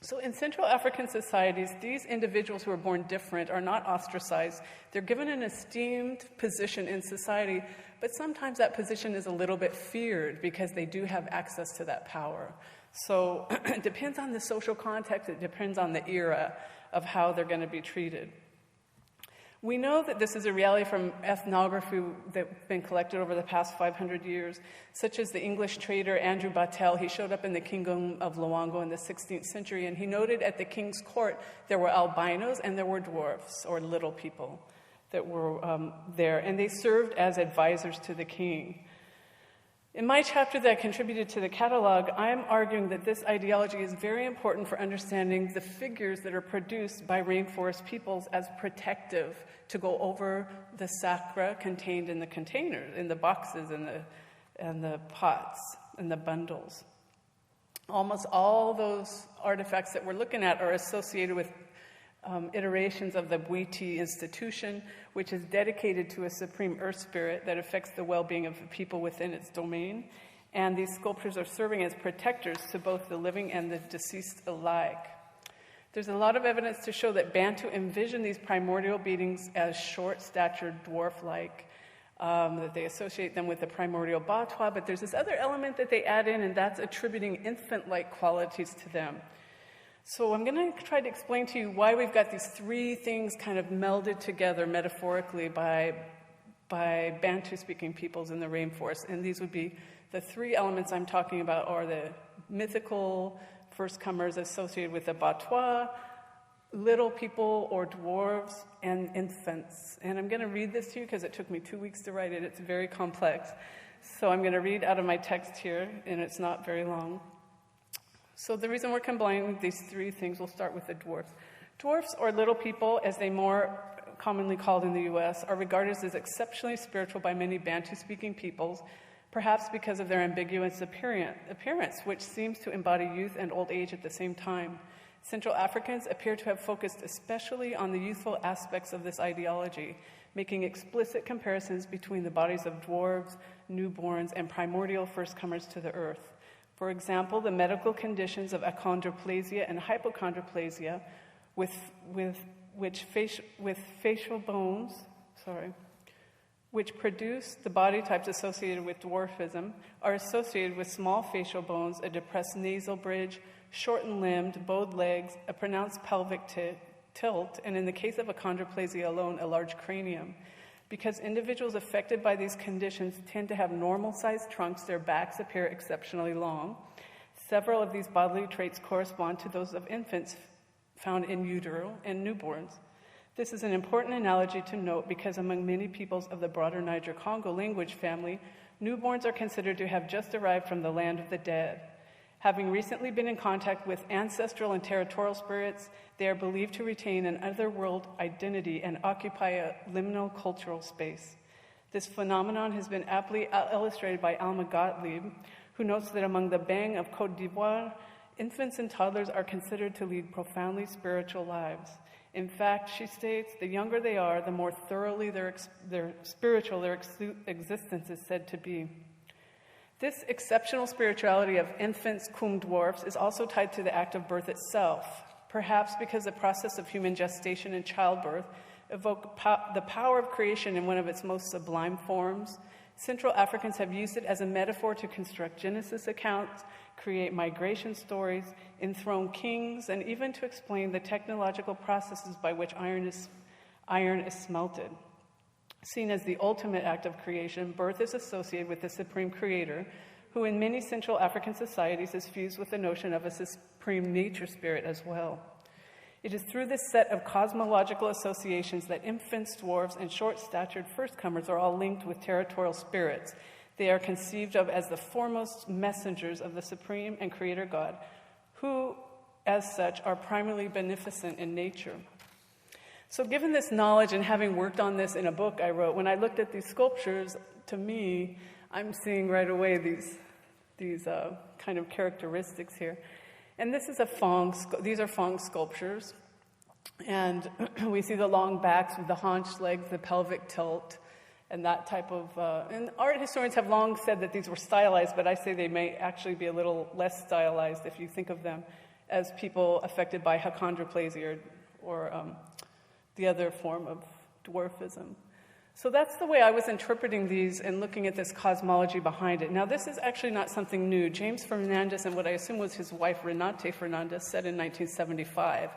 So in Central African societies, these individuals who are born different are not ostracized. They're given an esteemed position in society, but sometimes that position is a little bit feared because they do have access to that power. So it depends on the social context, it depends on the era of how they're going to be treated. We know that this is a reality from ethnography that's been collected over the past 500 years, such as the English trader Andrew Battelle. He showed up in the kingdom of Luango in the 16th century, and he noted at the king's court there were albinos and there were dwarfs, or little people, that were there, and they served as advisors to the king. In my chapter that I contributed to the catalog, I'm arguing that this ideology is very important for understanding the figures that are produced by rainforest peoples as protective to go over the sacra contained in the containers, in the boxes and the pots and the bundles. Almost all those artifacts that we're looking at are associated with iterations of the Bwiti institution, which is dedicated to a supreme earth spirit that affects the well-being of the people within its domain. And these sculptures are serving as protectors to both the living and the deceased alike. There's a lot of evidence to show that Bantu envision these primordial beings as short-statured, dwarf-like, that they associate them with the primordial Batwa, but there's this other element that they add in, and that's attributing infant-like qualities to them. So I'm going to try to explain to you why we've got these three things kind of melded together metaphorically by Bantu-speaking peoples in the rainforest. And these would be the three elements I'm talking about are the mythical first-comers associated with the Batwa, little people or dwarves, and infants. And I'm going to read this to you because it took me 2 weeks to write it. It's very complex. So I'm going to read out of my text here, and it's not very long. So the reason we're combining these three things, we'll start with the dwarfs. Dwarfs, or little people, as they more commonly called in the U.S., are regarded as exceptionally spiritual by many Bantu-speaking peoples, perhaps because of their ambiguous appearance, which seems to embody youth and old age at the same time. Central Africans appear to have focused especially on the youthful aspects of this ideology, making explicit comparisons between the bodies of dwarves, newborns, and primordial first-comers to the earth. For example, the medical conditions of achondroplasia and hypochondroplasia with facial bones, which produce the body types associated with dwarfism, are associated with small facial bones, a depressed nasal bridge, shortened limbed, bowed legs, a pronounced pelvic tilt, and in the case of achondroplasia alone, a large cranium. Because individuals affected by these conditions tend to have normal-sized trunks, their backs appear exceptionally long. Several of these bodily traits correspond to those of infants found in utero and newborns. This is an important analogy to note because among many peoples of the broader Niger-Congo language family, newborns are considered to have just arrived from the land of the dead. Having recently been in contact with ancestral and territorial spirits, they are believed to retain an otherworld identity and occupy a liminal cultural space. This phenomenon has been aptly illustrated by Alma Gottlieb, who notes that among the Bang of Côte d'Ivoire, infants and toddlers are considered to lead profoundly spiritual lives. In fact, she states, the younger they are, the more thoroughly their spiritual their existence is said to be. This exceptional spirituality of infants cum dwarfs is also tied to the act of birth itself, perhaps because the process of human gestation and childbirth evoke the power of creation in one of its most sublime forms. Central Africans have used it as a metaphor to construct Genesis accounts, create migration stories, enthrone kings, and even to explain the technological processes by which iron is smelted. Seen as the ultimate act of creation, birth is associated with the supreme creator, who in many Central African societies is fused with the notion of a supreme nature spirit as well. It is through this set of cosmological associations that infants, dwarves, and short-statured firstcomers are all linked with territorial spirits. They are conceived of as the foremost messengers of the supreme and creator God, who, as such, are primarily beneficent in nature. So given this knowledge and having worked on this in a book I wrote, when I looked at these sculptures, to me, I'm seeing right away these kind of characteristics here. And this is these are Fong sculptures. And we see the long backs with the haunch legs, the pelvic tilt, and that type of, and art historians have long said that these were stylized, but I say they may actually be a little less stylized if you think of them as people affected by achondroplasia or the other form of dwarfism. So that's the way I was interpreting these and looking at this cosmology behind it. Now, this is actually not something new. James Fernandez and what I assume was his wife, Renate Fernandez, said in 1975,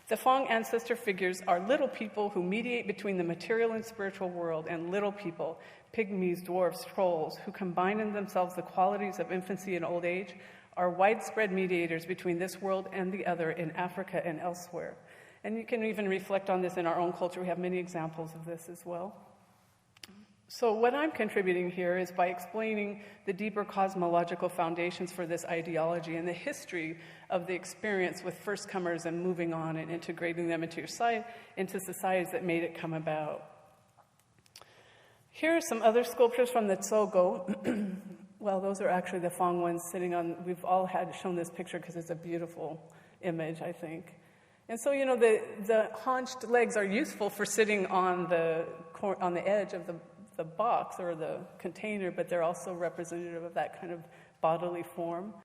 the Fang ancestor figures are little people who mediate between the material and spiritual world, and little people, pygmies, dwarfs, trolls, who combine in themselves the qualities of infancy and old age, are widespread mediators between this world and the other in Africa and elsewhere. And you can even reflect on this in our own culture. We have many examples of this as well. So what I'm contributing here is by explaining the deeper cosmological foundations for this ideology and the history of the experience with first-comers and moving on and integrating them into societies that made it come about. Here are some other sculptures from the Tsogo. Well, those are actually the Fang ones sitting on, we've all had shown this picture because it's a beautiful image, I think. And so, you know, the haunched legs are useful for sitting on the edge of the box or the container, but they're also representative of that kind of bodily form.